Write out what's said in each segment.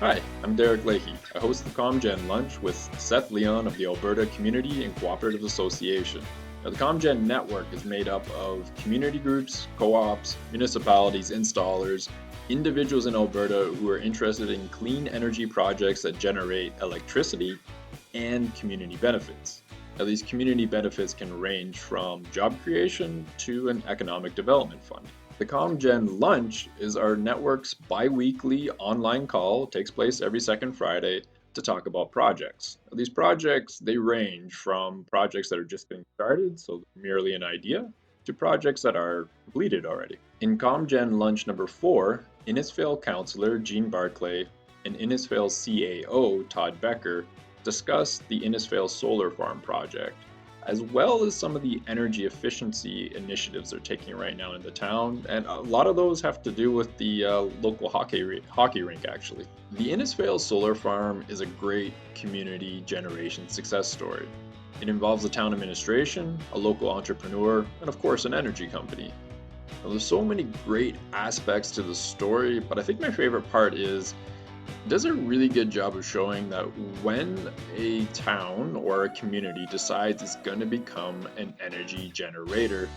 Hi, I'm Derek Leahy. I host the ComGen Lunch with Seth Leon of the Alberta Community and Cooperative Association. Now, the ComGen network is made up of community groups, co-ops, municipalities, installers, individuals in Alberta who are interested in clean energy projects that generate electricity and community benefits. Now, these community benefits can range from job creation to an economic development fund. The ComGen Lunch is our network's bi-weekly online call. It takes place every second Friday to talk about projects. Now, these projects, they range from projects that are just getting started, so merely an idea, to projects that are completed already. In ComGen Lunch number 4, Innisfail Councillor Jean Barclay and Innisfail CAO Todd Becker discuss the Innisfail Solar Farm project, as well as some of the energy efficiency initiatives they're taking right now in the town. And a lot of those have to do with the local hockey rink, actually. The Innisfail Solar Farm is a great community generation success story. It involves the town administration, a local entrepreneur, and of course an energy company. Now, there's so many great aspects to the story, but I think my favorite part is it does a really good job of showing that when a town or a community decides it's going to become an energy generator,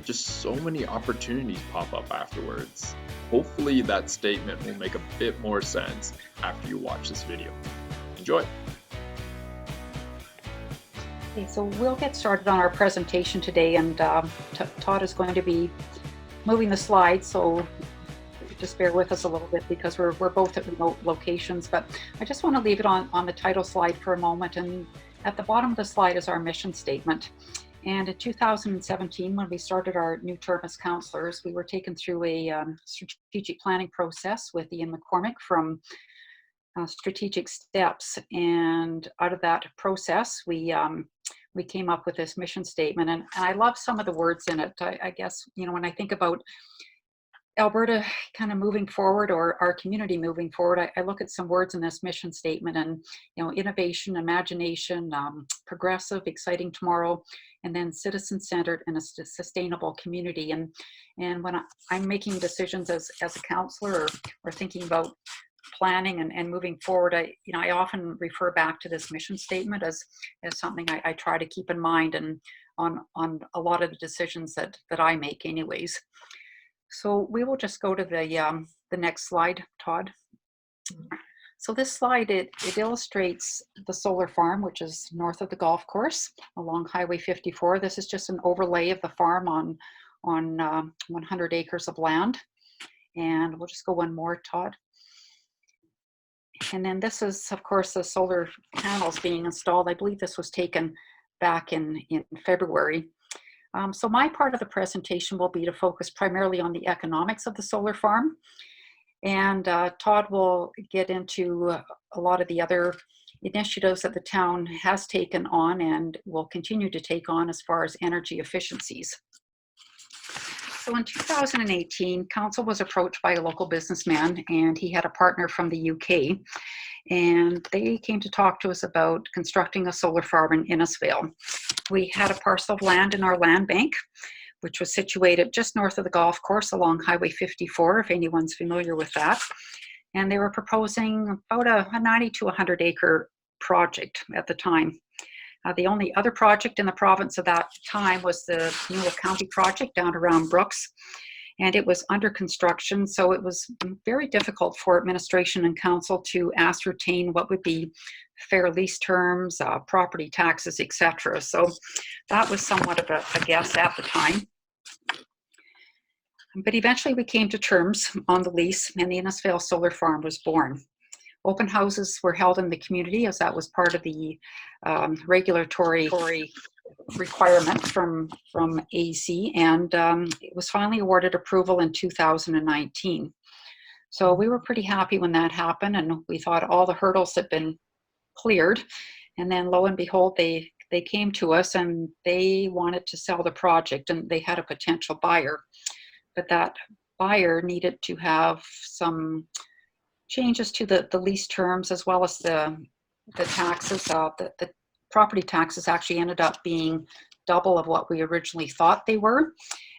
just so many opportunities pop up afterwards. Hopefully that statement will make a bit more sense after you watch this video. Enjoy! Okay, so we'll get started on our presentation today, and Todd is going to be moving the slides, so just bear with us a little bit because we're both at remote locations. But I just want to leave it on the title slide for a moment, and at the bottom of the slide is our mission statement. And in 2017, when we started our new term as councillors, we were taken through a strategic planning process with Ian McCormick from Strategic Steps, and out of that process we came up with this mission statement, and I love some of the words in it. I guess, you know, when I think about Alberta kind of moving forward, or our community moving forward, I look at some words in this mission statement, and, you know, innovation, imagination, progressive, exciting tomorrow, and then citizen-centered and a sustainable community. And when I'm making decisions as a councillor, or thinking about planning and moving forward, I often refer back to this mission statement as something I try to keep in mind, and on a lot of the decisions that I make anyways. So we will just go to the next slide, Todd. So this slide, it illustrates the solar farm, which is north of the golf course along Highway 54. This is just an overlay of the farm on 100 acres of land. And we'll just go one more, Todd. And then this is, of course, the solar panels being installed. I believe this was taken back in February. So my part of the presentation will be to focus primarily on the economics of the solar farm. And Todd will get into a lot of the other initiatives that the town has taken on and will continue to take on as far as energy efficiencies. So in 2018, council was approached by a local businessman, and he had a partner from the UK. And they came to talk to us about constructing a solar farm in Innisfail. We had a parcel of land in our land bank, which was situated just north of the golf course along Highway 54, if anyone's familiar with that. And they were proposing about a 90 to 100 acre project at the time. The only other project in the province at that time was the Newell County project down around Brooks, and it was under construction, so it was very difficult for administration and council to ascertain what would be fair lease terms, property taxes, etc. So that was somewhat of a guess at the time. But eventually we came to terms on the lease, and the Innisfail Solar Farm was born. Open houses were held in the community, as that was part of the regulatory requirement from AC, and it was finally awarded approval in 2019. So we were pretty happy when that happened, and we thought all the hurdles had been cleared. And then lo and behold, they came to us and they wanted to sell the project, and they had a potential buyer. But that buyer needed to have some changes to the lease terms, as well as the taxes. The property taxes actually ended up being double of what we originally thought they were.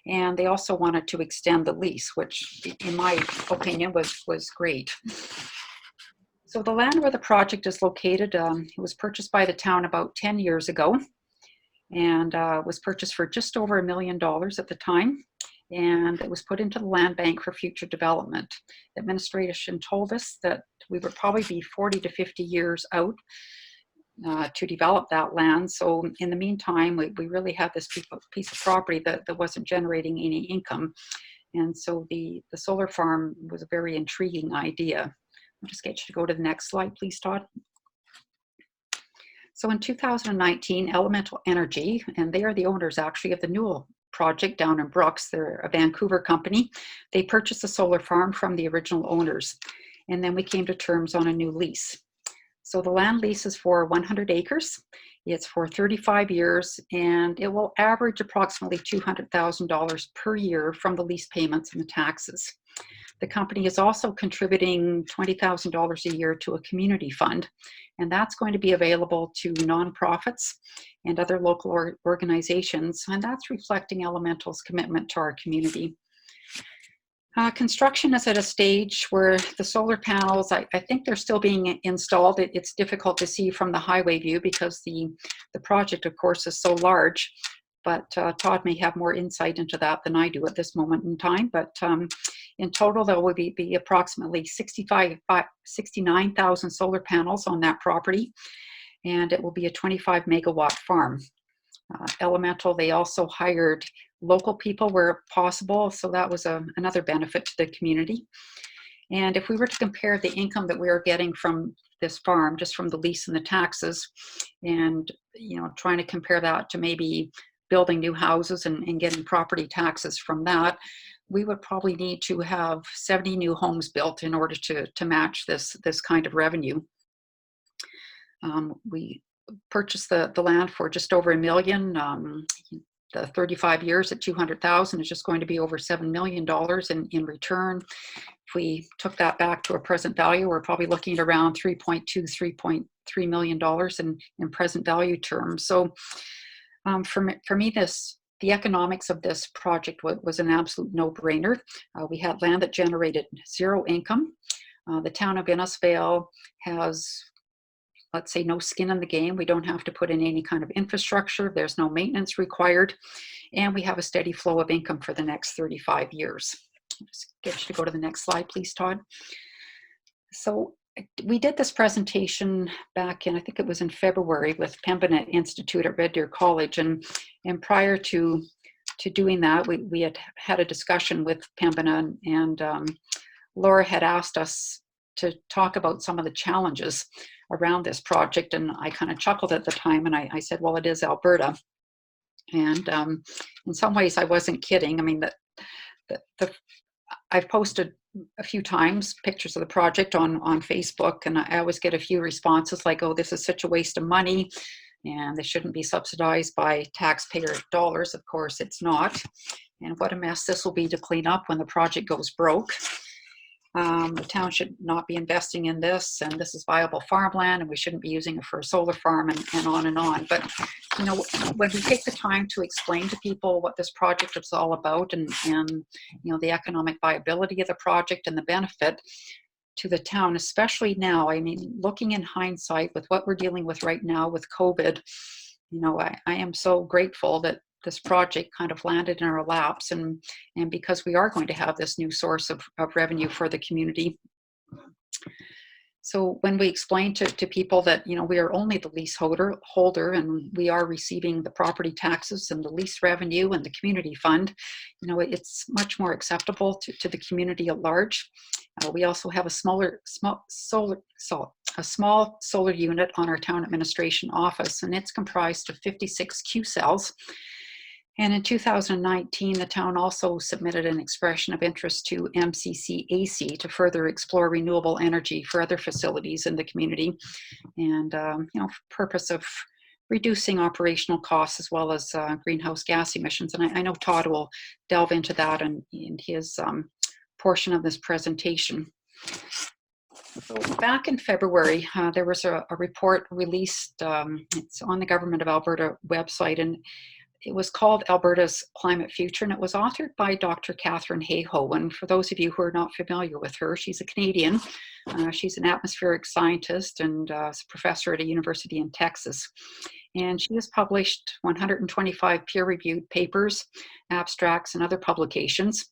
And they also wanted to extend the lease, which in my opinion was great. So the land where the project is located, it was purchased by the town about 10 years ago, and was purchased for just over $1 million at the time. And it was put into the land bank for future development. Administration told us that we would probably be 40 to 50 years out to develop that land. So in the meantime, we really had this piece of property that wasn't generating any income. And so the solar farm was a very intriguing idea. I'll just get you to go to the next slide, please, Todd. So in 2019, Elemental Energy, and they are the owners actually of the Newell project down in Brooks, they're a Vancouver company. They purchased the solar farm from the original owners. And then we came to terms on a new lease. So the land lease is for 100 acres. It's for 35 years, and it will average approximately $200,000 per year from the lease payments and the taxes. The company is also contributing $20,000 a year to a community fund, and that's going to be available to nonprofits and other local organizations, and that's reflecting Elemental's commitment to our community. Construction is at a stage where the solar panels, I think they're still being installed. It's difficult to see from the highway view because the project, of course, is so large. But Todd may have more insight into that than I do at this moment in time. But in total, there will be approximately 69,000 solar panels on that property, and it will be a 25 megawatt farm. Elemental, they also hired local people where possible, so that was another benefit to the community. And if we were to compare the income that we are getting from this farm, just from the lease and the taxes, and trying to compare that to maybe building new houses and getting property taxes from that, we would probably need to have 70 new homes built in order to match this kind of revenue. We purchased the land for just over $1 million. The 35 years at 200,000 is just going to be over $7 million in return. If we took that back to a present value, we're probably looking at around $3.3 million in present value terms. So for me, the economics of this project was an absolute no-brainer. We had land that generated zero income. The town of Innisfail has, let's say, no skin in the game. We don't have to put in any kind of infrastructure. There's no maintenance required. And we have a steady flow of income for the next 35 years. I'll just get you to go to the next slide, please, Todd. So we did this presentation back in, I think it was in February, with Pembina Institute at Red Deer College. And prior to doing that, we had a discussion with Pembina, and Laura had asked us to talk about some of the challenges around this project, and I kind of chuckled at the time, and I said, well, it is Alberta. And in some ways I wasn't kidding. I mean, I've posted a few times pictures of the project on Facebook, and I always get a few responses like, oh, this is such a waste of money, and they shouldn't be subsidized by taxpayer dollars. Of course it's not. And what a mess this will be to clean up when the project goes broke. The town should not be investing in this, and this is viable farmland, and we shouldn't be using it for a solar farm, and on and on. But when we take the time to explain to people what this project is all about, and the economic viability of the project and the benefit to the town, especially now, I mean, looking in hindsight with what we're dealing with right now with COVID, I am so grateful that this project kind of landed in our laps, and because we are going to have this new source of revenue for the community. So when we explain to people that we are only the leaseholder, and we are receiving the property taxes and the lease revenue and the community fund, it's much more acceptable to the community at large. We also have a small solar unit on our town administration office, and it's comprised of 56 Q cells. And in 2019, the town also submitted an expression of interest to MCCAC to further explore renewable energy for other facilities in the community, and purpose of reducing operational costs as well as greenhouse gas emissions. And I know Todd will delve into that in his portion of this presentation. So back in February, there was a report released. It's on the Government of Alberta website, and it was called Alberta's Climate Future, and it was authored by Dr. Catherine Hayhoe. And for those of you who are not familiar with her, she's a Canadian. She's an atmospheric scientist and a professor at a university in Texas. And she has published 125 peer-reviewed papers, abstracts, and other publications.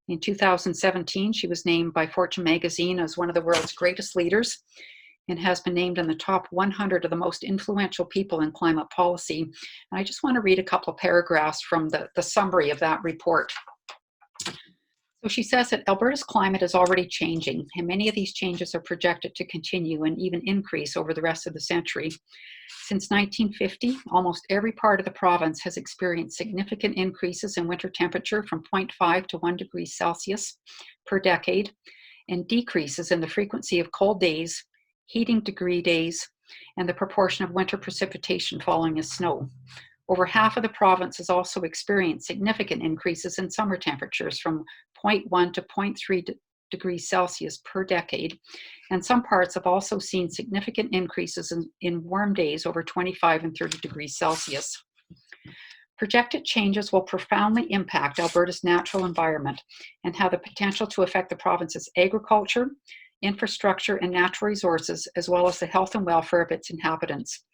In 2017, she was named by Fortune magazine as one of the world's greatest leaders and has been named in the top 100 of the most influential people in climate policy. And I just want to read a couple of paragraphs from the summary of that report. So she says that Alberta's climate is already changing, and many of these changes are projected to continue and even increase over the rest of the century. Since 1950, almost every part of the province has experienced significant increases in winter temperature from 0.5 to 1 degree Celsius per decade, and decreases in the frequency of cold days, heating degree days, and the proportion of winter precipitation falling as snow. Over half of the province has also experienced significant increases in summer temperatures from 0.1 to 0.3 degrees Celsius per decade, and some parts have also seen significant increases in warm days over 25 and 30 degrees Celsius. Projected changes will profoundly impact Alberta's natural environment and have the potential to affect the province's agriculture, infrastructure, and natural resources, as well as the health and welfare of its inhabitants.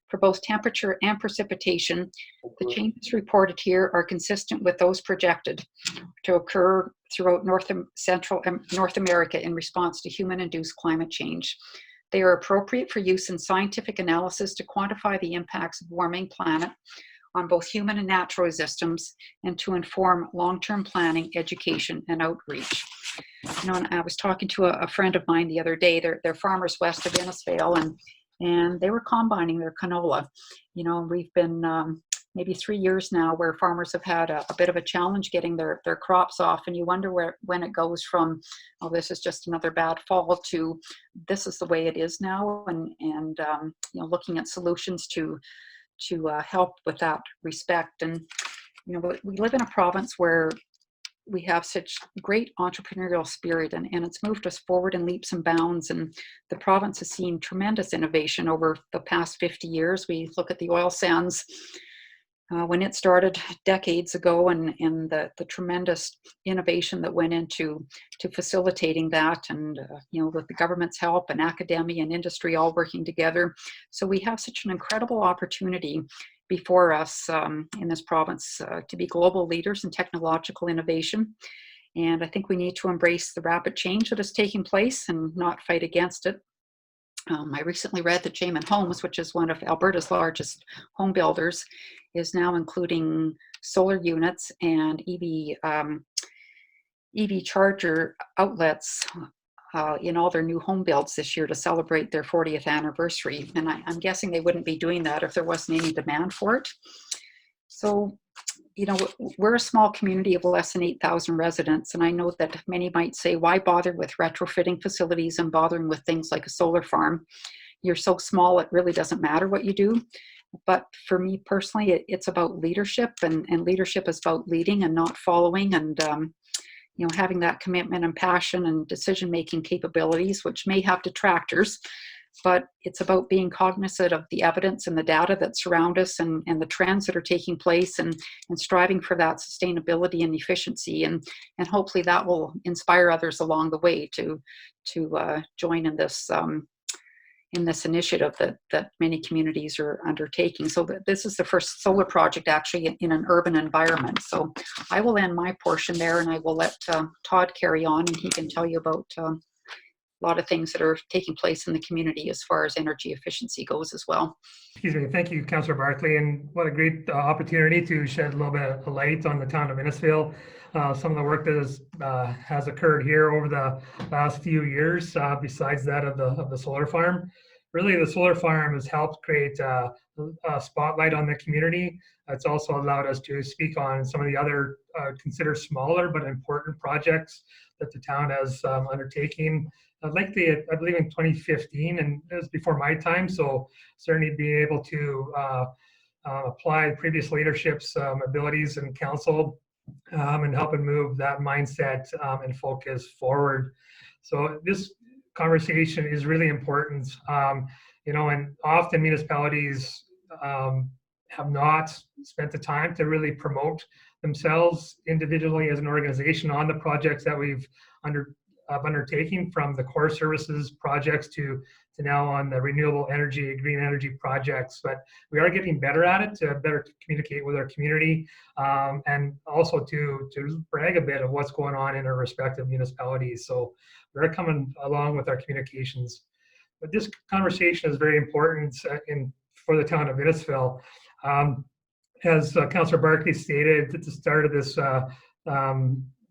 For both temperature and precipitation, the changes reported here are consistent with those projected to occur throughout Central and North America in response to human-induced climate change. They are appropriate for use in scientific analysis to quantify the impacts of warming planet on both human and natural systems, and to inform long-term planning, education, and outreach. You know, and I was talking to a friend of mine the other day. They're farmers west of Innisfail, and they were combining their canola. You know, we've been maybe 3 years now where farmers have had a bit of a challenge getting their crops off, and you wonder when it goes from, oh, this is just another bad fall, to this is the way it is now, and you know, looking at solutions to help with that respect. And you know, we live in a province where we have such great entrepreneurial spirit, and it's moved us forward in leaps and bounds. And the province has seen tremendous innovation over the past 50 years. We look at the oil sands when it started decades ago, and the tremendous innovation that went into facilitating that, and you know, with the government's help and academia and industry all working together. So we have such an incredible opportunity before us in this province to be global leaders in technological innovation. And I think we need to embrace the rapid change that is taking place and not fight against it. I recently read that Jamin Homes, which is one of Alberta's largest home builders, is now including solar units and EV charger outlets in all their new home builds this year to celebrate their 40th anniversary. And I'm guessing they wouldn't be doing that if there wasn't any demand for it. So, you know, we're a small community of less than 8,000 residents, and I know that many might say, why bother with retrofitting facilities and bothering with things like a solar farm? You're so small, it really doesn't matter what you do. But for me personally, it's about leadership, and leadership is about leading and not following, and you know, having that commitment and passion and decision-making capabilities, which may have detractors, but it's about being cognizant of the evidence and the data that surround us, and the trends that are taking place, and striving for that sustainability and efficiency, and hopefully that will inspire others along the way to join in this initiative that many communities are undertaking. So this is the first solar project actually in an urban environment. So I will end my portion there, and I will let Todd carry on, and he can tell you about a lot of things that are taking place in the community as far as energy efficiency goes as well. Excuse me. Thank you, Councillor Barclay, and what a great opportunity to shed a little bit of light on the town of Innisfail. Some of the work that has occurred here over the last few years, besides that of the solar farm. Really, the solar farm has helped create a spotlight on the community. It's also allowed us to speak on some of the other considered smaller but important projects that the town has undertaking. Like I believe in 2015, and it was before my time, so certainly being able to apply previous leadership's abilities in council and helping move that mindset and focus forward. So this conversation is really important, you know, and often municipalities have not spent the time to really promote themselves individually as an organization on the projects that we've undertaking, from the core services projects to now on the renewable energy, green energy projects. But we are getting better at it, to better communicate with our community, and also to brag a bit of what's going on in our respective municipalities. So we're coming along with our communications. But this conversation is very important for the town of Innisfail. As Councillor Barclay stated at the start of this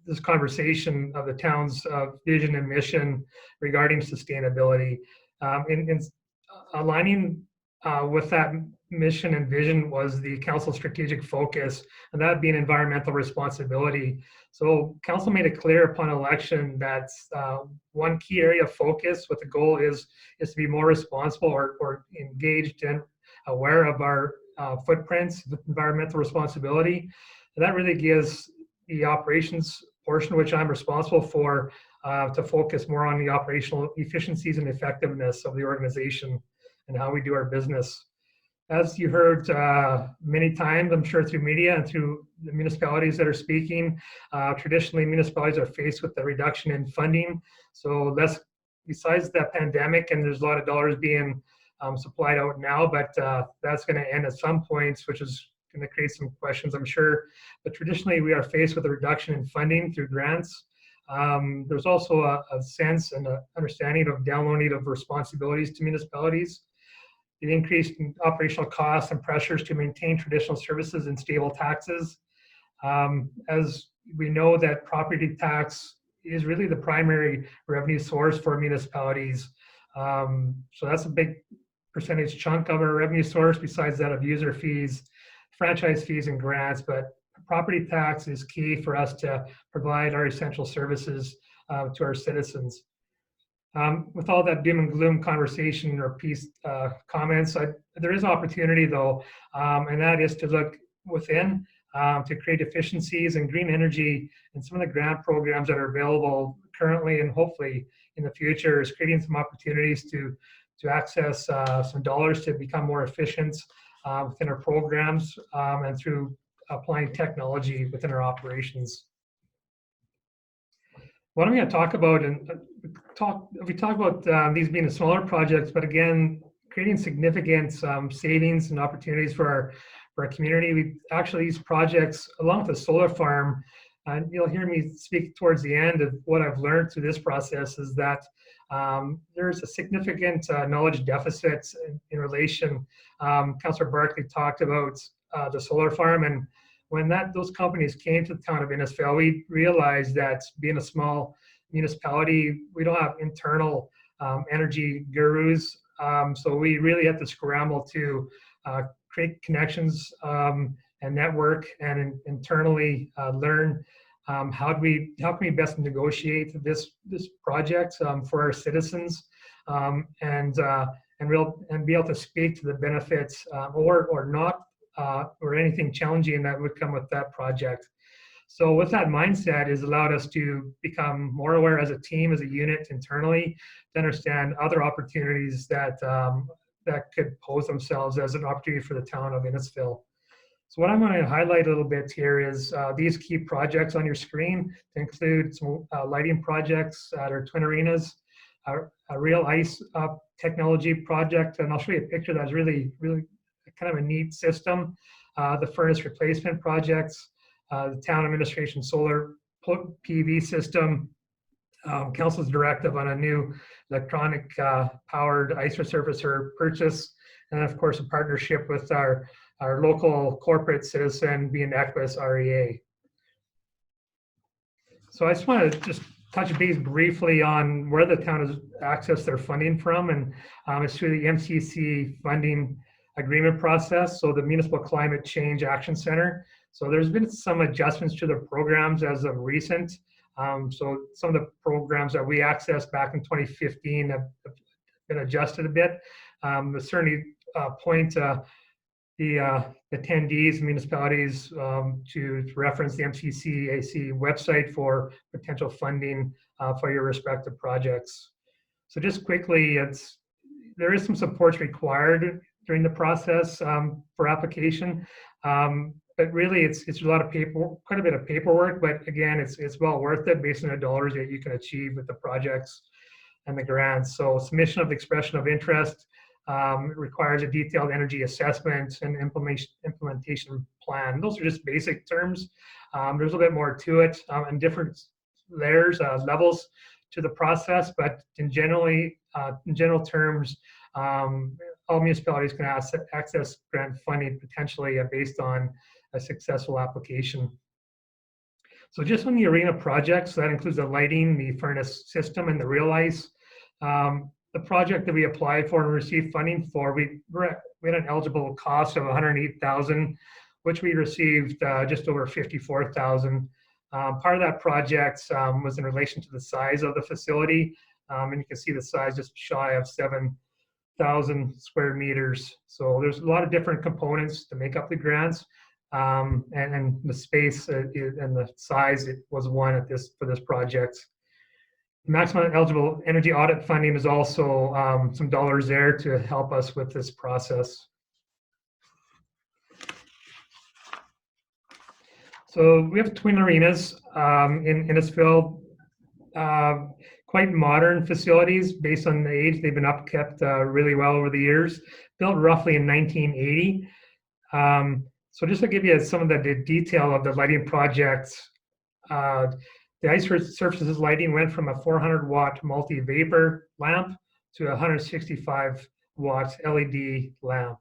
this conversation of the town's vision and mission regarding sustainability, in aligning with that mission and vision was the council's strategic focus, and that being environmental responsibility. So council made it clear upon election that one key area of focus with the goal is to be more responsible or engaged and aware of our footprints with environmental responsibility. And that really gives the operations portion, which I'm responsible for, to focus more on the operational efficiencies and effectiveness of the organization and how we do our business. As you heard many times, I'm sure through media and through the municipalities that are speaking, traditionally municipalities are faced with the reduction in funding. So that's besides the pandemic, and there's a lot of dollars being supplied out now, but that's going to end at some points, which is going to create some questions, I'm sure. But traditionally, we are faced with a reduction in funding through grants. There's also a sense and an understanding of downloading of responsibilities to municipalities, the increase in operational costs and pressures to maintain traditional services and stable taxes. As we know that property tax is really the primary revenue source for municipalities. So that's a big percentage chunk of our revenue source, besides that of user fees, franchise fees, and grants. But property tax is key for us to provide our essential services to our citizens. With all that doom and gloom conversation or piece comments, there is opportunity though, and that is to look within to create efficiencies and green energy, and some of the grant programs that are available currently and hopefully in the future is creating some opportunities to access some dollars to become more efficient within our programs and through applying technology within our operations. What I'm going to talk about, and we talk about these being smaller projects, but again, creating significant savings and opportunities for our community. We actually, these projects, along with the solar farm, and you'll hear me speak towards the end of what I've learned through this process, is that there's a significant knowledge deficit in relation. Councillor Barclay talked about the solar farm, and when those companies came to the town of Innisfail, we realized that being a small municipality, we don't have internal energy gurus. So we really had to scramble to create connections and network, and internally learn how can we best negotiate this project for our citizens, and be able to speak to the benefits or not. Or anything challenging that would come with that project. So with that mindset has allowed us to become more aware as a team, as a unit internally, to understand other opportunities that could pose themselves as an opportunity for the town of Innisfail. So what I'm going to highlight a little bit here is these key projects on your screen, to include some lighting projects at our twin arenas, a real ice technology project, and I'll show you a picture that's really kind of a neat system. The furnace replacement projects, the Town of Innisfail Solar PV system, Council's directive on a new electronic powered ice resurfacer purchase, and of course a partnership with our local corporate citizen being Equus REA. So I just want to touch base briefly on where the town has accessed their funding from, and it's through the MCC funding agreement process, so the Municipal Climate Change Action Center. So there's been some adjustments to the programs as of recent. So some of the programs that we accessed back in 2015 have been adjusted a bit. But certainly point the attendees, municipalities, to reference the MCCAC website for potential funding for your respective projects. So just quickly, there is some supports required during the process for application. But really, it's a lot of quite a bit of paperwork. But again, it's well worth it based on the dollars that you can achieve with the projects and the grants. So submission of the expression of interest requires a detailed energy assessment and implementation plan. Those are just basic terms. There's a little bit more to it and different layers, levels to the process, but in general terms, all municipalities can access grant funding potentially based on a successful application. So just on the arena projects, that includes the lighting, the furnace system, and the real ice. The project that we applied for and received funding for, we had an eligible cost of $108,000, which we received just over $54,000. Part of that project was in relation to the size of the facility, and you can see the size just shy of 7,000 square meters. So there's a lot of different components to make up the grants, and the space and the size, it was one for this project. The maximum eligible energy audit funding is also some dollars there to help us with this process. So we have twin arenas in Innisfail, quite modern facilities based on the age. They've been upkept really well over the years, built roughly in 1980. So just to give you some of the detail of the lighting projects, the Ice Surfaces lighting went from a 400-watt multi-vapor lamp to a 165-watt LED lamp.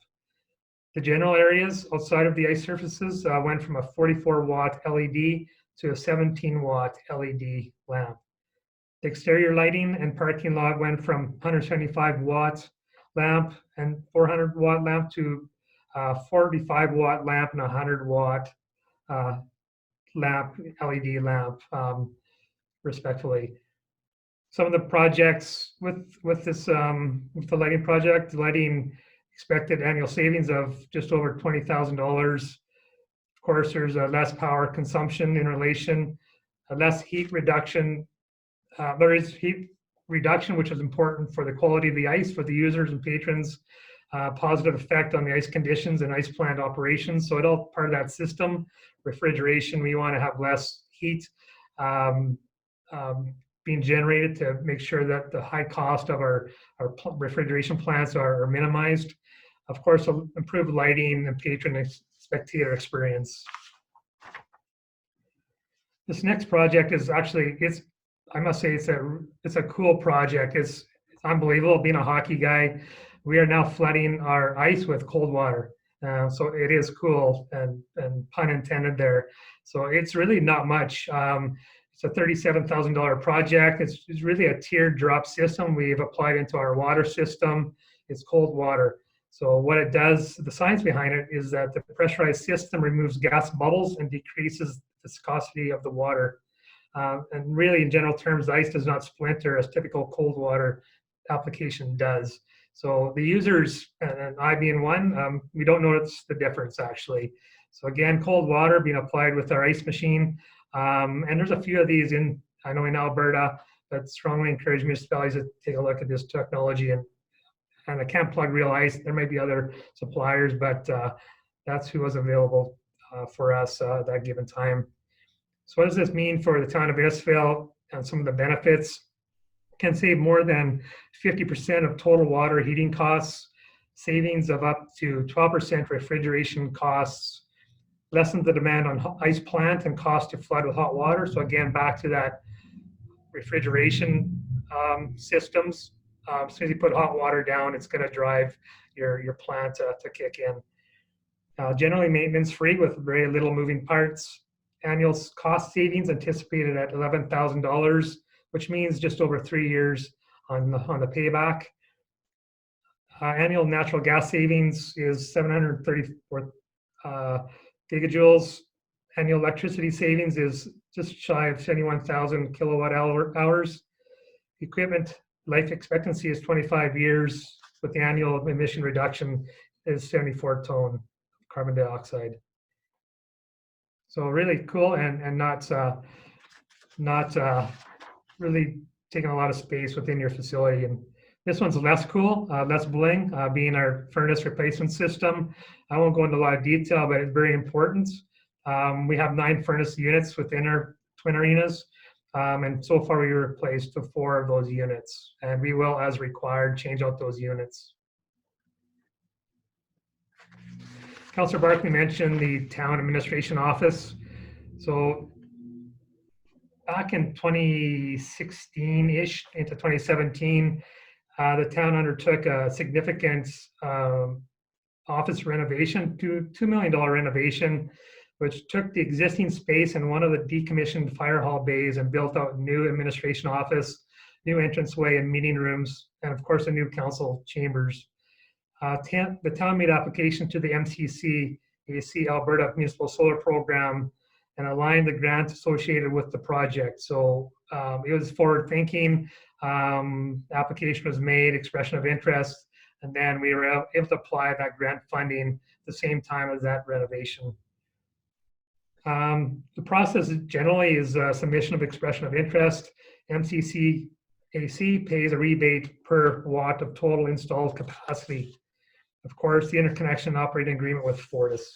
The general areas outside of the ice surfaces went from a 44-watt LED to a 17-watt LED lamp. The exterior lighting and parking lot went from 175-watt lamp and 400-watt lamp to 45-watt lamp and 100-watt lamp, LED lamp, respectively. Some of the projects with this with the lighting project, the lighting expected annual savings of just over $20,000. Of course, there's a less power consumption in relation, a less heat reduction. There is heat reduction, which is important for the quality of the ice for the users and patrons. Positive effect on the ice conditions and ice plant operations. So it all part of that system. Refrigeration, we want to have less heat being generated to make sure that the high cost of our refrigeration plants are minimized. Of course, improved lighting and patron spectator experience. This next project is actually, I must say, it's a cool project. It's unbelievable. Being a hockey guy, we are now flooding our ice with cold water. So it is cool, and pun intended there. So it's really not much. It's a $37,000 project. It's really a tiered drop system we've applied into our water system. It's cold water. So what it does, the science behind it is that the pressurized system removes gas bubbles and decreases the viscosity of the water. And really, in general terms, the ice does not splinter as typical cold water application does. So the users, and I being one, we don't notice the difference actually. So again, cold water being applied with our ice machine. And there's a few of these I know in Alberta, but strongly encourage municipalities to take a look at this technology. And I can't plug Real Ice. There may be other suppliers, but that's who was available for us at that given time. So what does this mean for the town of Innisfail and some of the benefits? Can save more than 50% of total water heating costs, savings of up to 12% refrigeration costs, lessen the demand on ice plant and cost to flood with hot water. So again, back to that refrigeration systems. As soon as you put hot water down, it's going to drive your plant to kick in. Generally maintenance free with very little moving parts. Annual cost savings anticipated at $11,000, which means just over 3 years on the payback. Annual natural gas savings is 734 gigajoules. Annual electricity savings is just shy of 71,000 kilowatt hours. Equipment life expectancy is 25 years, with the annual emission reduction is 74 ton carbon dioxide. So really cool and not really taking a lot of space within your facility. And This one's less cool, less bling, being our furnace replacement system. I won't go into a lot of detail, but it's very important. We have 9 furnace units within our twin arenas, and so far we replaced 4 of those units, and we will, as required, change out those units. Councillor Barclay mentioned the town administration office. So back in 2016-ish into 2017, the town undertook a significant office renovation, $2 million renovation, which took the existing space in one of the decommissioned fire hall bays and built out new administration office, new entranceway and meeting rooms, and of course, a new council chambers. The town made application to the MCC, AC Alberta Municipal Solar Program, and aligned the grant associated with the project. So it was forward thinking. Application was made, expression of interest, and then we were able to apply that grant funding at the same time as that renovation. The process generally is a submission of expression of interest. MCC AC pays a rebate per watt of total installed capacity. Of course, the interconnection operating agreement with Fortis.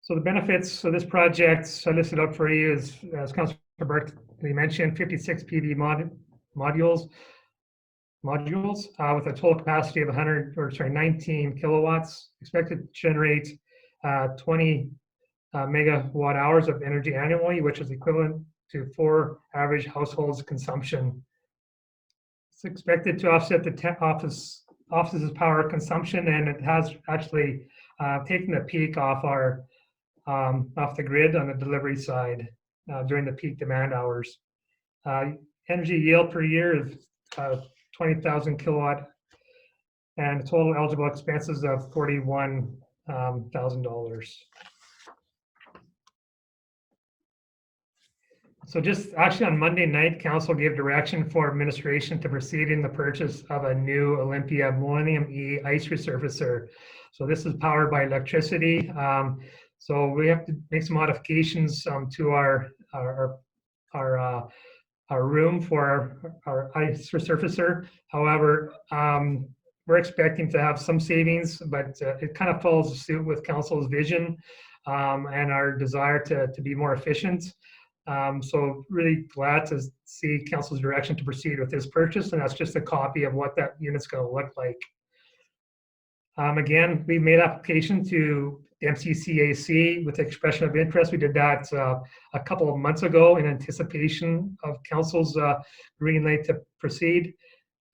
So the benefits of this project I listed out for you is, as Councillor Barclay mentioned, 56 PV modules with a total capacity of 19 kilowatts, expected to generate 20 megawatt hours of energy annually, which is equivalent to 4 average households' consumption. It's expected to offset the office's power consumption, and it has actually taken the peak off the grid on the delivery side during the peak demand hours. Energy yield per year is 20,000 kilowatt, and total eligible expenses of $41,000. So just actually on Monday night, council gave direction for administration to proceed in the purchase of a new Olympia Millennium E ice resurfacer. So this is powered by electricity. So we have to make some modifications to our room for our ice resurfacer. However, we're expecting to have some savings, but it kind of follows suit with council's vision and our desire to be more efficient. So really glad to see council's direction to proceed with this purchase, and that's just a copy of what that unit's going to look like. Again, we made application to the MCCAC with expression of interest. We did that a couple of months ago in anticipation of council's green light to proceed.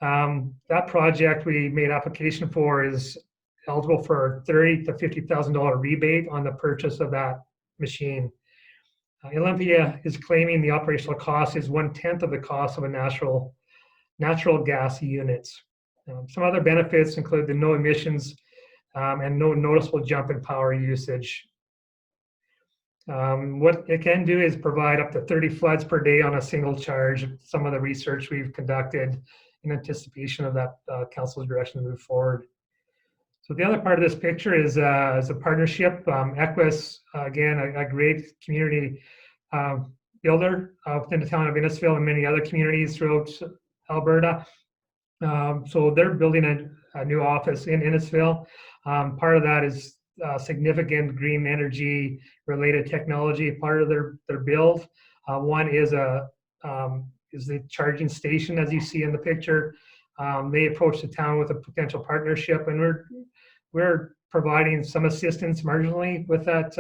That project we made application for is eligible for $30,000 to $50,000 rebate on the purchase of that machine. Olympia is claiming the operational cost is 1/10 of the cost of a natural gas unit. Some other benefits include the no emissions and no noticeable jump in power usage. What it can do is provide up to 30 floods per day on a single charge. Some of the research we've conducted in anticipation of that council's direction to move forward. So the other part of this picture is a partnership. Equus, again, a great community builder within the town of Innisfail and many other communities throughout Alberta. So they're building a new office in Innisfail. Part of that is significant green energy related technology. Part of their build. One is the charging station, as you see in the picture. They approached the town with a potential partnership, and we're providing some assistance marginally with that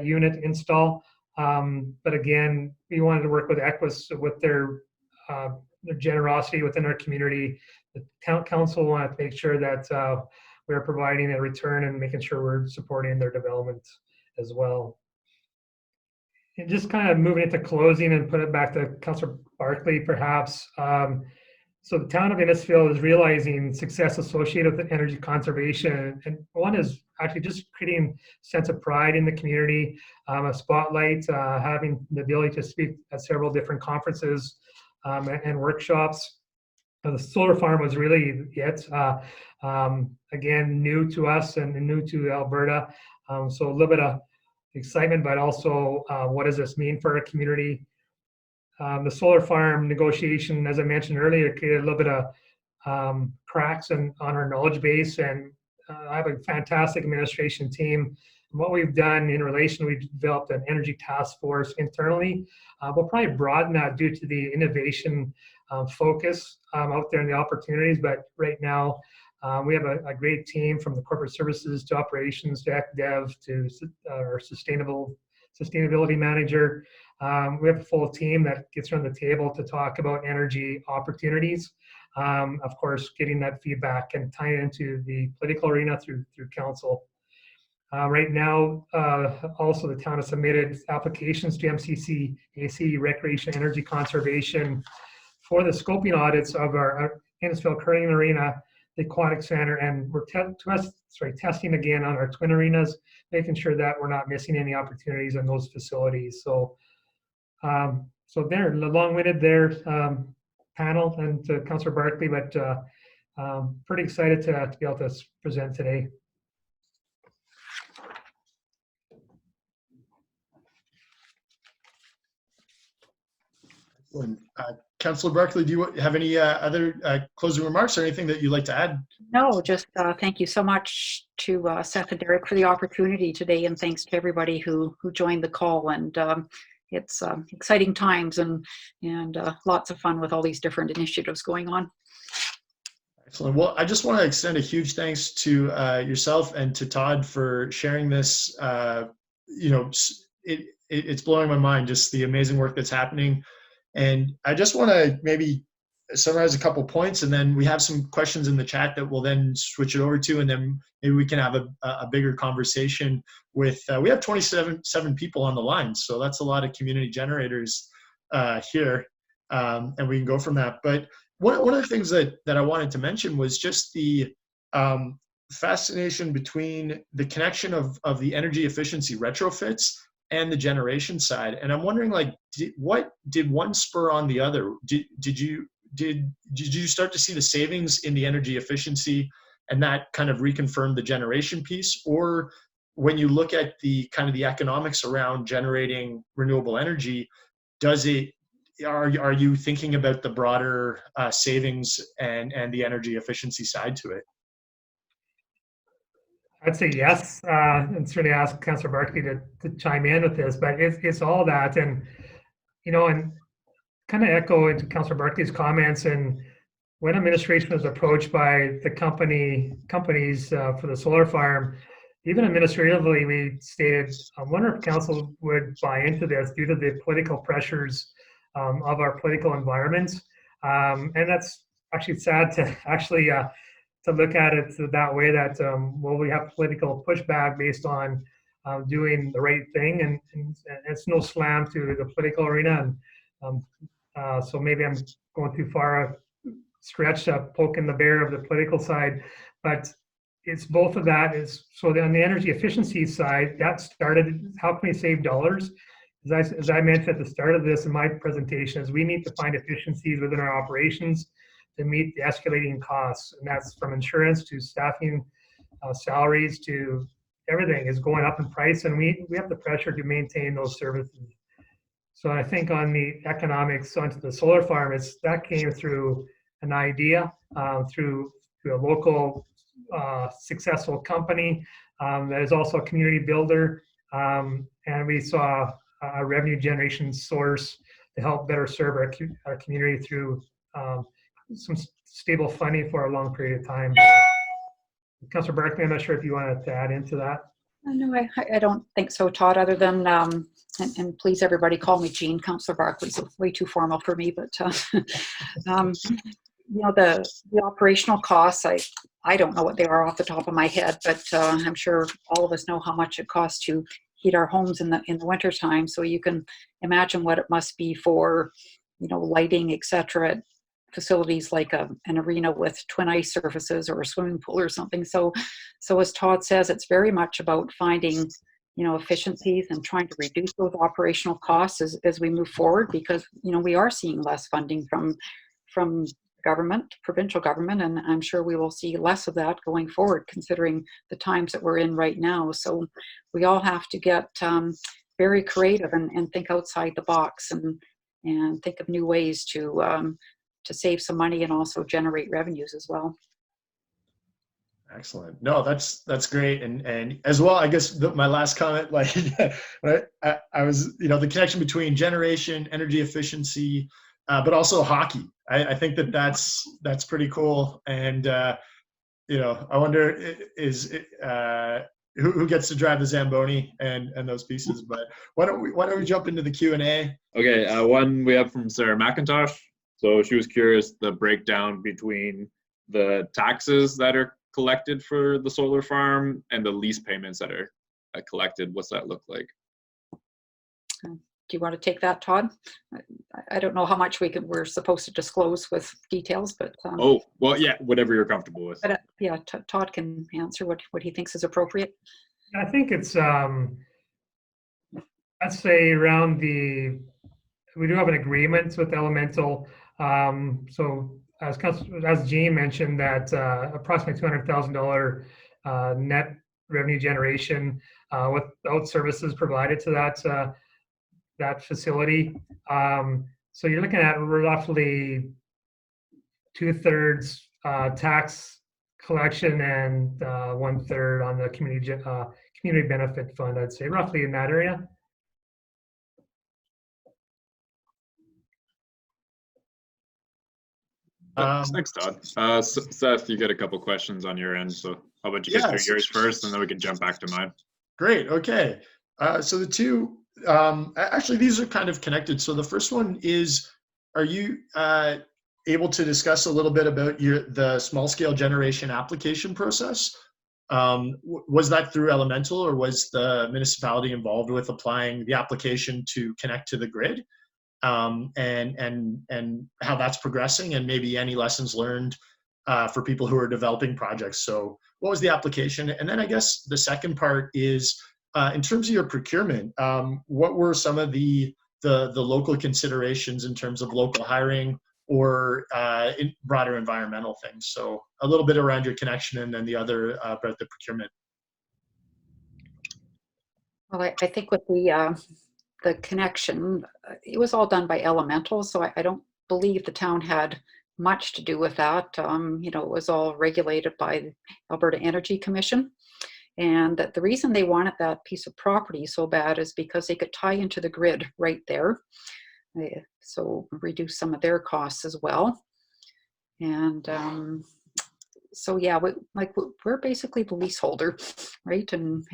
unit install. But again, we wanted to work with Equus with their generosity within our community. The town council wanted to make sure that we're providing a return and making sure we're supporting their development as well. And just kind of moving into closing and put it back to Councillor Barclay, perhaps. So the town of Innisfail is realizing success associated with energy conservation. And one is actually just creating a sense of pride in the community, a spotlight, having the ability to speak at several different conferences and workshops. The solar farm was really it. Again, new to us and new to Alberta. So a little bit of excitement, but also what does this mean for our community? The solar farm negotiation, as I mentioned earlier, created a little bit of cracks on our knowledge base, and I have a fantastic administration team. And what we've done in relation, we've developed an energy task force internally. We'll probably broaden that due to the innovation focus out there and the opportunities, but right now we have a great team from the corporate services to operations to dev to our sustainability manager. We have a full team that gets around the table to talk about energy opportunities. Of course, getting that feedback and tying it into the political arena through council. Right now, also the town has submitted applications to MCC, AC, Recreation, Energy Conservation for the scoping audits of our Innisfail Curling Arena, the Aquatic Center, and we're testing again on our twin arenas, making sure that we're not missing any opportunities in those facilities. So, they're long-winded there, panel and to Councillor Barclay, but pretty excited to be able to present today. Councillor Barclay, do you have any other closing remarks or anything that you'd like to add? No, just thank you so much to Seth and Derek for the opportunity today, and thanks to everybody who joined the call. And it's exciting times and lots of fun with all these different initiatives going on. Excellent. Well, I just want to extend a huge thanks to yourself and to Todd for sharing this. It's blowing my mind, just the amazing work that's happening. And I just want to maybe summarize a couple points, and then we have some questions in the chat that we'll then switch it over to, and then maybe we can have a bigger conversation with, we have 27 people on the line, so that's a lot of community generators here, and we can go from that. But one of the things that I wanted to mention was just the fascination between the connection of the energy efficiency retrofits and the generation side. And I'm wondering, like, what did one spur on the other? Did you start to see the savings in the energy efficiency and that kind of reconfirmed the generation piece? Or when you look at the kind of the economics around generating renewable energy, are you thinking about the broader savings and the energy efficiency side to it? I'd say yes, and certainly ask Councillor Barclay to chime in with this, but it's all that, and and kind of echo into Councillor Barclay's comments. And when administration was approached by the companies for the solar farm, even administratively, we stated, I wonder if council would buy into this due to the political pressures of our political environment, and that's actually sad to actually. To look at it that way, that we have political pushback based on doing the right thing, and it's no slam to the political arena, and so maybe I'm going too far stretch poking the bear of the political side, but it's both of that. Is so on the energy efficiency side, that started, how can we save dollars? As I mentioned at the start of this in my presentation, is we need to find efficiencies within our operations to meet the escalating costs, and that's from insurance to staffing, salaries to everything is going up in price, and we have the pressure to maintain those services. So I think on the economics onto the solar farm, that came through an idea, through a local successful company that is also a community builder, and we saw a revenue generation source to help better serve our community through some stable funding for a long period of time. Councillor Barclay, I'm not sure if you wanted to add into that. No, I don't think so, Todd, other than, and please everybody call me Jean. Councillor Barclay's way too formal for me, but the operational costs, I don't know what they are off the top of my head, but I'm sure all of us know how much it costs to heat our homes in the winter time. So you can imagine what it must be for, lighting, etc., facilities like an arena with twin ice surfaces or a swimming pool or something. So as Todd says, it's very much about finding, efficiencies and trying to reduce those operational costs as we move forward, because, we are seeing less funding from government, provincial government, and I'm sure we will see less of that going forward, considering the times that we're in right now. So we all have to get very creative and think outside the box. And think of new ways to save some money and also generate revenues as well. Excellent. No, that's great. And as well, I guess my last comment, like I was, the connection between generation, energy efficiency, but also hockey. I think that's pretty cool. And I wonder who gets to drive the Zamboni and those pieces. But why don't we jump into the Q&A? Okay, one we have from Sarah McIntosh. So she was curious the breakdown between the taxes that are collected for the solar farm and the lease payments that are collected. What's that look like? Do you want to take that, Todd? I don't know how much we're supposed to disclose with details, but oh, well, yeah, whatever you're comfortable with. But yeah, Todd can answer what he thinks is appropriate. I think it's I'd say we do have an agreement with Elemental. So as Jean mentioned, that approximately $200,000 net revenue generation without services provided to that facility. So you're looking at roughly 2/3 tax collection and 1/3 on the community benefit fund. I'd say roughly in that area. Thanks, Todd. Seth, you got a couple questions on your end, so how about you get through yours first, and then we can jump back to mine. Great. Okay. So the two, actually, these are kind of connected. So the first one is, are you able to discuss a little bit about the small scale generation application process? Was that through Elemental, or was the municipality involved with applying the application to connect to the grid? And how that's progressing, and maybe any lessons learned for people who are developing projects. So what was the application? And then I guess the second part is, in terms of your procurement, what were some of the local considerations in terms of local hiring or broader environmental things? So a little bit around your connection, and then the other about the procurement. Well, I think with the connection, it was all done by Elemental, so I don't believe the town had much to do with that. It was all regulated by the Alberta Energy Commission, and that the reason they wanted that piece of property so bad is because they could tie into the grid right there, so reduce some of their costs as well. And so yeah, we're basically the leaseholder, right, and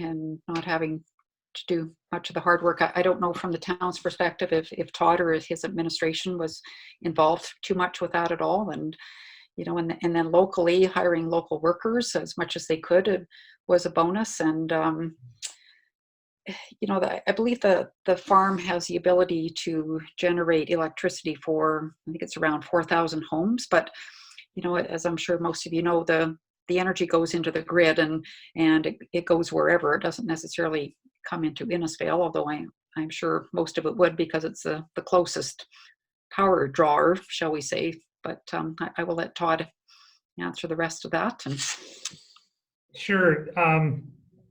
not having to do much of the hard work. I don't know from the town's perspective if Todd or his administration was involved too much with that at all. And and then locally hiring local workers as much as they could was a bonus. And I believe the farm has the ability to generate electricity for, I think it's around 4,000 homes. But as I'm sure most of you know, the energy goes into the grid and it goes wherever. It doesn't necessarily come into Innisfail, although I'm sure most of it would, because it's the closest power drawer, shall we say. But I will let Todd answer the rest of that. Sure.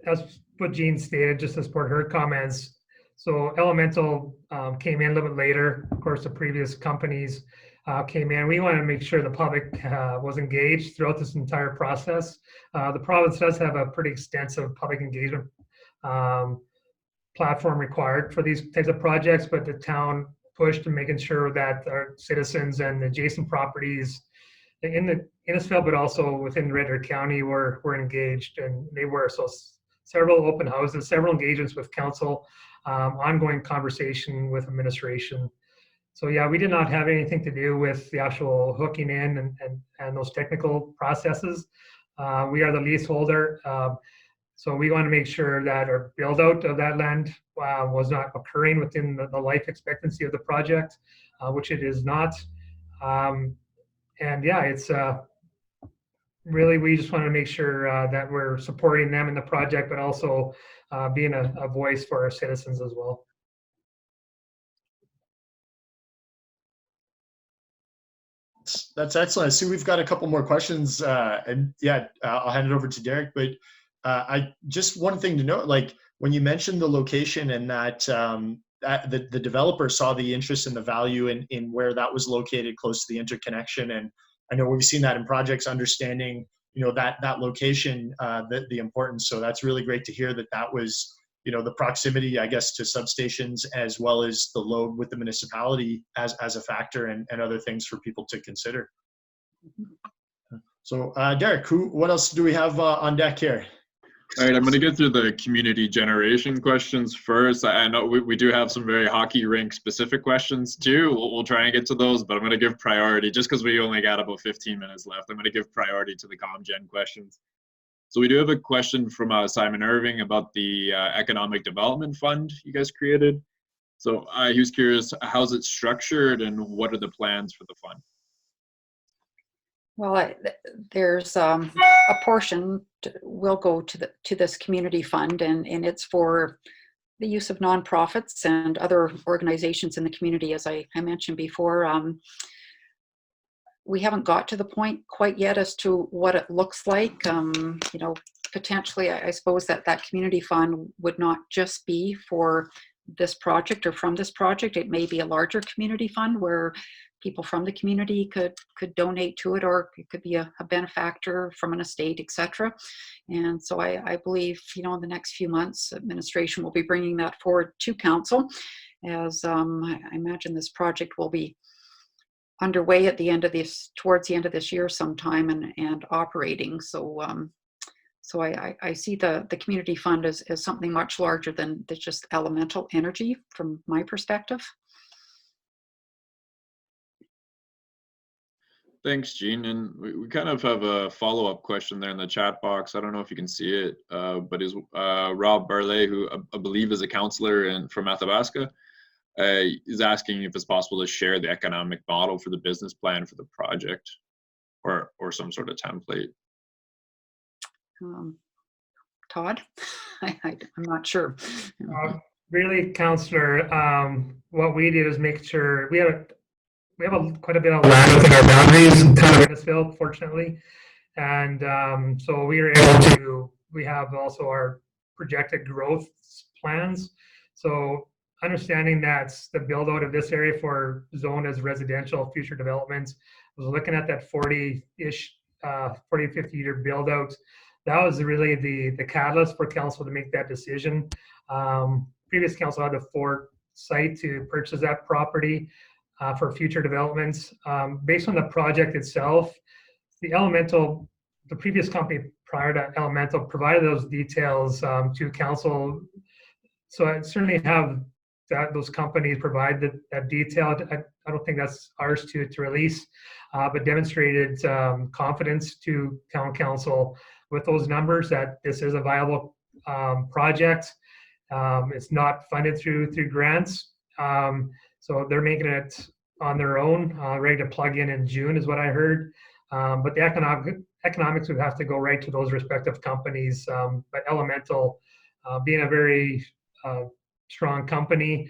As what Jean stated, just to support her comments, so Elemental came in a little bit later. Of course, the previous companies came in. We wanted to make sure the public was engaged throughout this entire process. The province does have a pretty extensive public engagement platform required for these types of projects, but the town pushed to making sure that our citizens and adjacent properties in the Innisfail, but also within Red Deer County, were engaged, and they were. So several open houses, several engagements with council, ongoing conversation with administration. So yeah, we did not have anything to do with the actual hooking in and those technical processes. We are the leaseholder. So we want to make sure that our build out of that land was not occurring within the life expectancy of the project, which it is not. And yeah, it's really, we just want to make sure that we're supporting them in the project, but also being a voice for our citizens as well. That's excellent. I see we've got a couple more questions, and yeah, I'll hand it over to Derek. But I just one thing to note, like when you mentioned the location and that the developer saw the interest and the value in where that was located close to the interconnection. And I know we've seen that in projects, understanding, that location, the importance. So that's really great to hear that was, the proximity, I guess, to substations, as well as the load with the municipality as a factor, and other things for people to consider. So Derek, what else do we have on deck here? All right, I'm going to get through the community generation questions first. I know we do have some very hockey rink specific questions too. We'll try and get to those, but I'm going to give priority, just because we only got about 15 minutes left. I'm going to give priority to the ComGen questions. So we do have a question from Simon Irving about the Economic Development Fund you guys created. So he was curious, how's it structured and what are the plans for the fund? Well, there's a portion will go to this community fund, and it's for the use of nonprofits and other organizations in the community. As I mentioned before, we haven't got to the point quite yet as to what it looks like. Potentially, I suppose that community fund would not just be for this project or from this project. It may be a larger community fund where people from the community could donate to it, or it could be a benefactor from an estate, etc. And so I believe, in the next few months, administration will be bringing that forward to council, as I imagine this project will be underway at the end of towards the end of this year sometime, and operating. So I see the community fund as something much larger than just elemental energy from my perspective. Thanks, Jean. And we kind of have a follow-up question there in the chat box. I don't know if you can see it, but is Rob Barclay, who I believe is a councillor from Athabasca, is asking if it's possible to share the economic model for the business plan for the project, or some sort of template. Todd, I'm not sure. Really, Councillor, what we did is make sure we have quite a bit of land within our boundaries in Town of Innisfail, fortunately, and so we are able to. We have also our projected growth plans. So understanding that the build out of this area for zone as residential future developments, I was looking at that 40-ish, 40 to 50 year build out. That was really the catalyst for council to make that decision. Previous council had the foresight to purchase that property for future developments. Based on the project itself, the previous company prior to Elemental provided those details to council. So I certainly have those companies provide that detail. I don't think that's ours to release, but demonstrated confidence to town council with those numbers that this is a viable project. It's not funded through grants. So they're making it on their own, ready to plug in June is what I heard. But the economics would have to go right to those respective companies. But Elemental, being a very strong company,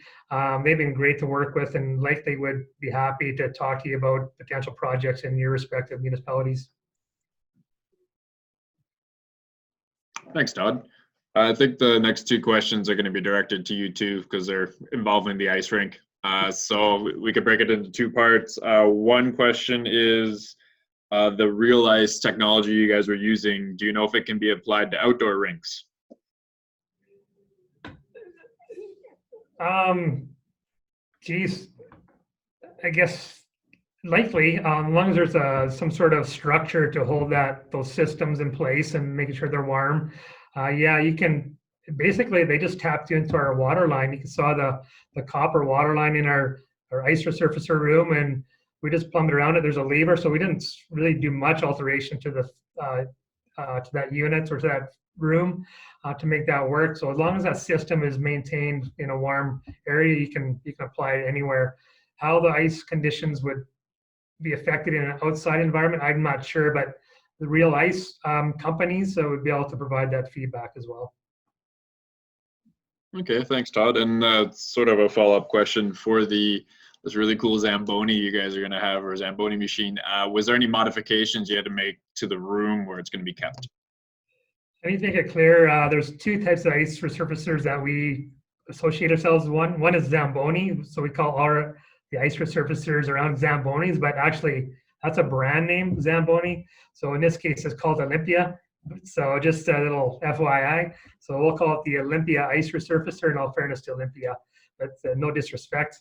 they've been great to work with, and likely would be happy to talk to you about potential projects in your respective municipalities. Thanks, Todd. I think the next two questions are going to be directed to you too, because they're involving the ice rink. So we could break it into two parts. One question is the real ice technology you guys were using. Do you know if it can be applied to outdoor rinks? Geez, I guess likely, as long as there's some sort of structure to hold those systems in place and making sure they're warm. Yeah, you can. Basically, they just tapped into our water line. You saw the copper water line in our ice resurfacer room, and we just plumbed around it. There's a lever, so we didn't really do much alteration to that unit or to that room to make that work. So as long as that system is maintained in a warm area, you can apply it anywhere. How the ice conditions would be affected in an outside environment, I'm not sure, but the real ice companies would be able to provide that feedback as well. Okay, thanks, Todd. And sort of a follow-up question for this really cool Zamboni you guys are going to have, or Zamboni Machine. Was there any modifications you had to make to the room where it's going to be kept? Let me make it clear. There's two types of ice resurfacers that we associate ourselves with. One is Zamboni, so we call the ice resurfacers around Zambonis, but actually that's a brand name, Zamboni. So in this case, it's called Olympia. So just a little FYI. So we'll call it the Olympia ice resurfacer, in all fairness to Olympia, but no disrespect.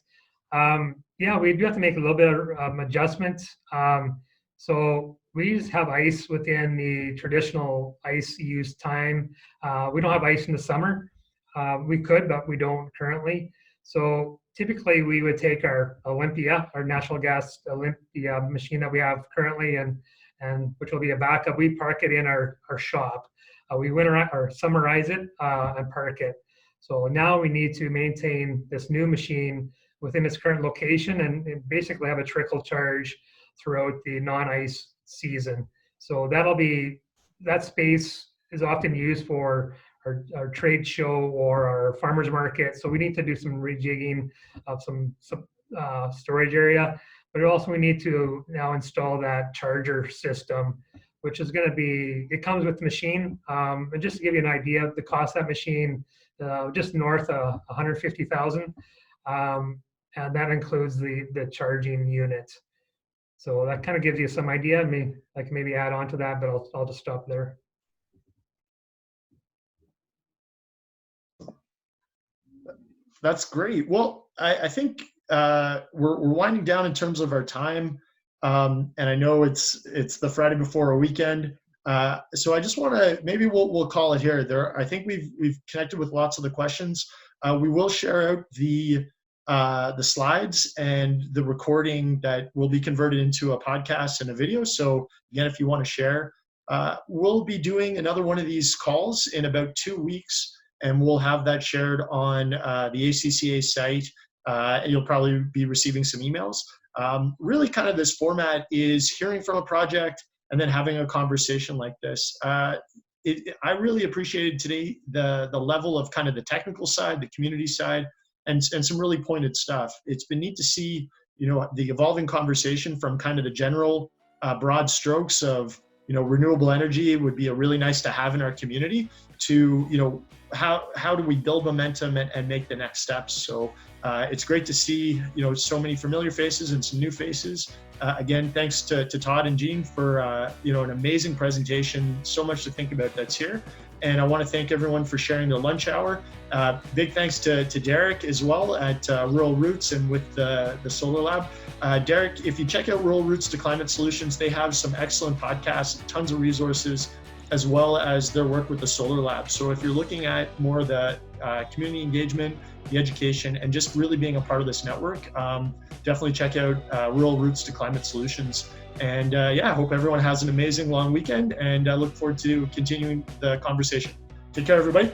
Yeah, we do have to make a little bit of adjustments. So we just have ice within the traditional ice use time. We don't have ice in the summer. We could, but we don't currently. So typically we would take our Olympia, our natural gas Olympia machine that we have currently, and which will be a backup. We park it in our shop. We winterize or summarize it and park it. So now we need to maintain this new machine within its current location and basically have a trickle charge throughout the non-ice season. So that space is often used for our trade show or our farmers market. So we need to do some rejigging of some storage area, but also we need to now install that charger system, which is going to be, it comes with the machine. And just to give you an idea of the cost of that machine, just north of 150,000. And that includes the charging unit. So that kind of gives you some idea. I mean, I can maybe add on to that, but I'll just stop there. That's great. Well, I think we're winding down in terms of our time, and I know it's the Friday before a weekend. So I just want to, maybe we'll call it here. I think we've connected with lots of the questions. We will share out the slides and the recording that will be converted into a podcast and a video. So again, if you want to share, we'll be doing another one of these calls in about 2 weeks, and we'll have that shared on the ACCA site. You'll probably be receiving some emails. Really kind of this format is hearing from a project and then having a conversation like this. I really appreciated today the level of kind of the technical side, the community side, and some really pointed stuff. It's been neat to see, the evolving conversation from kind of the general broad strokes of, renewable energy would be a really nice to have in our community to, how do we build momentum and make the next steps? So it's great to see, so many familiar faces and some new faces. Again, thanks to Todd and Jean for, an amazing presentation. So much to think about that's here. And I want to thank everyone for sharing their lunch hour. Big thanks to Derek as well at Rural Roots and with the Solar Lab. Derek, if you check out Rural Roots to Climate Solutions, they have some excellent podcasts, tons of resources, as well as their work with the Solar Lab. So if you're looking at more of the community engagement, the education, and just really being a part of this network, definitely check out Rural Roots to Climate Solutions. And I hope everyone has an amazing long weekend, and I look forward to continuing the conversation. Take care, everybody.